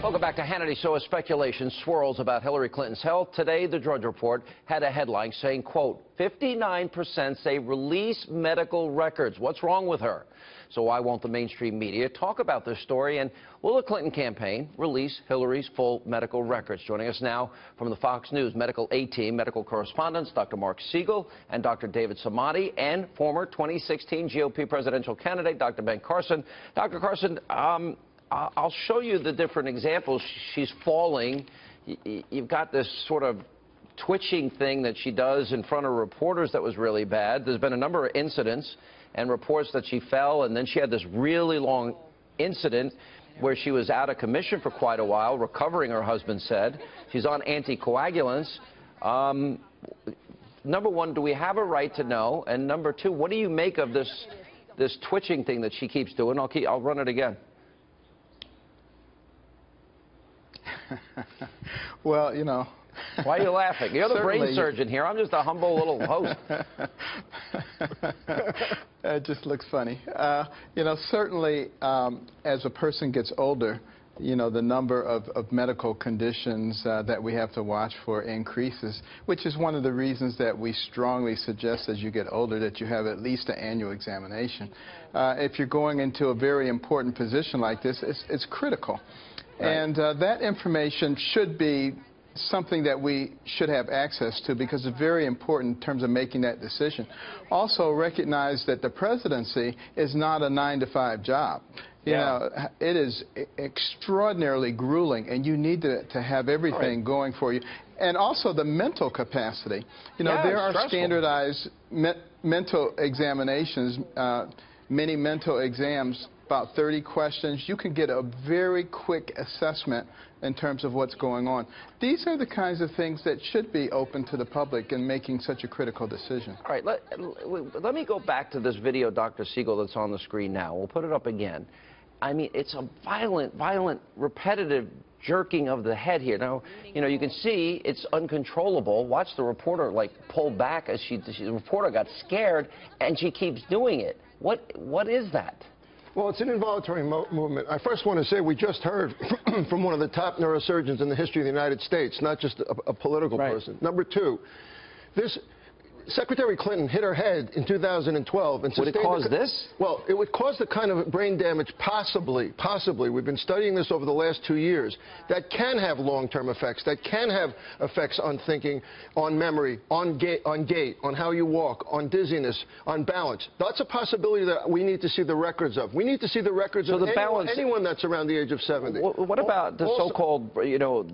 Welcome back to Hannity. So as speculation swirls about Hillary Clinton's health, today the Drudge Report had a headline saying, quote, 59% say release medical records. What's wrong with her? So why won't the mainstream media talk about this story? And will the Clinton campaign release Hillary's full medical records? Joining us now from the Fox News Medical A-Team, medical correspondents Dr. Mark Siegel and Dr. David Samadi, and former 2016 GOP presidential candidate Dr. Ben Carson. Dr. Carson, I'll show you the different examples. She's falling. You've got this sort of twitching thing that she does in front of reporters that was really bad. There's been a number of incidents and reports that she fell, and then she had this really long incident where she was out of commission for quite a while, recovering, her husband said. She's on anticoagulants. Number one, do we have a right to know? And number two, what do you make of this twitching thing that she keeps doing? I'll run it again. Well, you know. Why are you laughing? You're the brain surgeon here. I'm just a humble little host. It just looks funny. You know, certainly as a person gets older, you know, the number of medical conditions that we have to watch for increases, which is one of the reasons that we strongly suggest as you get older that you have at least an annual examination. If you're going into a very important position like this, it's critical. Right. And that information should be something that we should have access to because it's very important in terms of making that decision. Also recognize that the presidency is not a 9-to-5 job. You know, it is extraordinarily grueling, and you need to have everything going for you. And also the mental capacity. You know, there are standardized mental examinations, many mental exams, about 30 questions. You can get a very quick assessment in terms of what's going on. These are the kinds of things that should be open to the public in making such a critical decision. All right, let me go back to this video, Dr. Siegel, that's on the screen now. We'll put it up again. I mean, it's a violent, repetitive jerking of the head here. Now, you know, you can see it's uncontrollable. Watch the reporter, like, pull back as the reporter got scared, and she keeps doing it. What is that? Well, it's an involuntary movement. I first want to say we just heard from one of the top neurosurgeons in the history of the United States, not just a political person. Number two, Secretary Clinton hit her head in 2012. And would it cause this? Well, it would cause the kind of brain damage possibly, we've been studying this over the last 2 years, that can have long-term effects, that can have effects on thinking, on memory, on gait, on how you walk, on dizziness, on balance. That's a possibility that we need to see the records of. We need to see the records of anyone that's around the age of 70. What about the so-called, you know,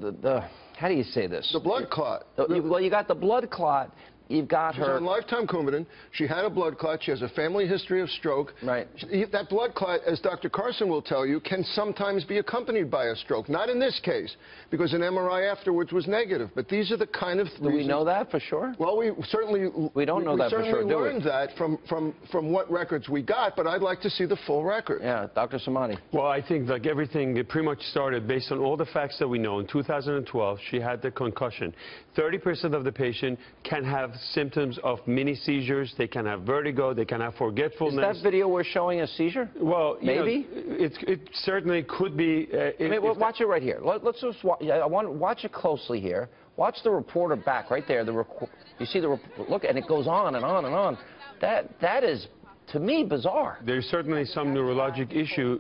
how do you say this? The blood clot. Well, you got the blood clot. You've got her. She's on lifetime Coumadin. She had a blood clot. She has a family history of stroke. Right. That blood clot, as Dr. Carson will tell you, can sometimes be accompanied by a stroke. Not in this case, because an MRI afterwards was negative. But these are the kind of reasons. Do we know that for sure? Well, we certainly don't know that for sure, do we? We learned that from what records we got, but I'd like to see the full record. Yeah, Dr. Samadi. Well, I think like everything, it pretty much started based on all the facts that we know. In 2012, she had the concussion. 30% of the patient can have symptoms of mini seizures. They can have vertigo. They can have forgetfulness. Is that video we're showing a seizure? Well, maybe. It certainly could be. Watch it right here. Let's just watch. I want to watch it closely here. Watch the reporter back right there. You see the look, and it goes on and on and on. That is, to me, bizarre. There's certainly some neurologic issue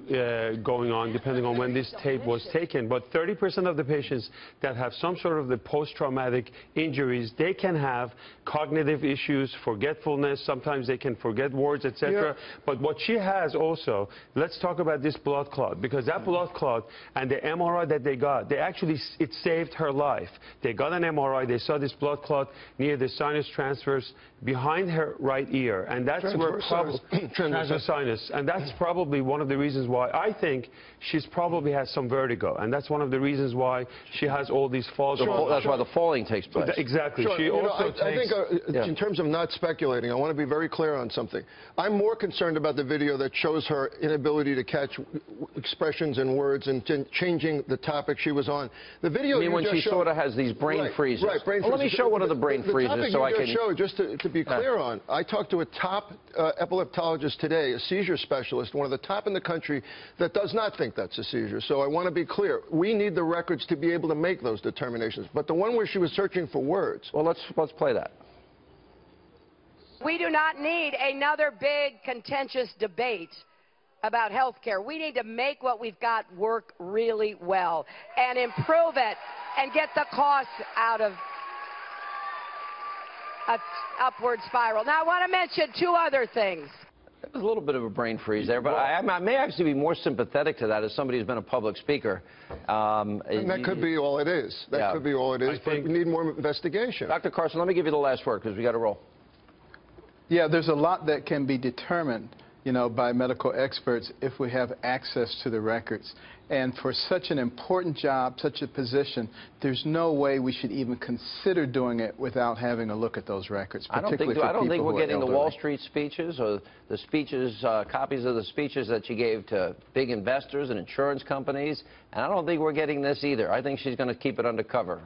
going on depending on when this tape was taken, but 30% of the patients that have some sort of the post-traumatic injuries, they can have cognitive issues, forgetfulness, sometimes they can forget words, etc. But what she has also, let's talk about this blood clot, because that blood clot and the MRI that they got, it saved her life. They got an MRI, they saw this blood clot near the sinus transverse behind her right ear, and that's where sinus, and that's probably one of the reasons why I think she's probably has some vertigo, and that's one of the reasons why she has all these falls. That's why the falling takes place. Exactly. Sure. She also I think in terms of not speculating, I want to be very clear on something. I'm more concerned about the video that shows her inability to catch expressions and words and changing the topic she was on. The video you mean when she sort of has these brain freezes? Right, brain freezes. Let me show one of the brain freezes so I can. Show, just to be clear on, I talked to a top epilepsy epileptologist today, a seizure specialist, one of the top in the country, that does not think that's a seizure. So I want to be clear. We need the records to be able to make those determinations. But the one where she was searching for words. Well, let's play that. We do not need another big contentious debate about health care. We need to make what we've got work really well and improve it and get the costs out of an upward spiral. Now, I want to mention two other things. There's a little bit of a brain freeze there, but I may actually be more sympathetic to that as somebody who's been a public speaker. And that could be all it is. That could be all it is, but we need more investigation. Dr. Carson, let me give you the last word because we got to roll. Yeah, there's a lot that can be determined, you know, by medical experts if we have access to the records. And for such an important job, such a position, there's no way we should even consider doing it without having a look at those records. I don't think we're getting the Wall Street speeches or the speeches, copies of the speeches that she gave to big investors and insurance companies. And I don't think we're getting this either. I think she's going to keep it undercover,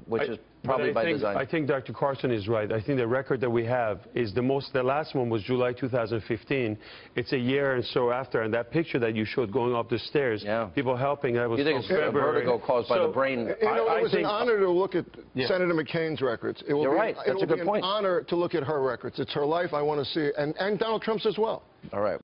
which is probably by design. I think Dr. Carson is right. I think the record that we have is the last one was July 2015. It's a year and so after, and that picture that you showed going up the stairs, people helping, that was you think it's a vertigo caused by the brain? You know, it was an honor to look at Senator McCain's records. You're right. That's a good point. It will be an honor to look at her records. It's her life. I want to see it. And Donald Trump's as well. All right.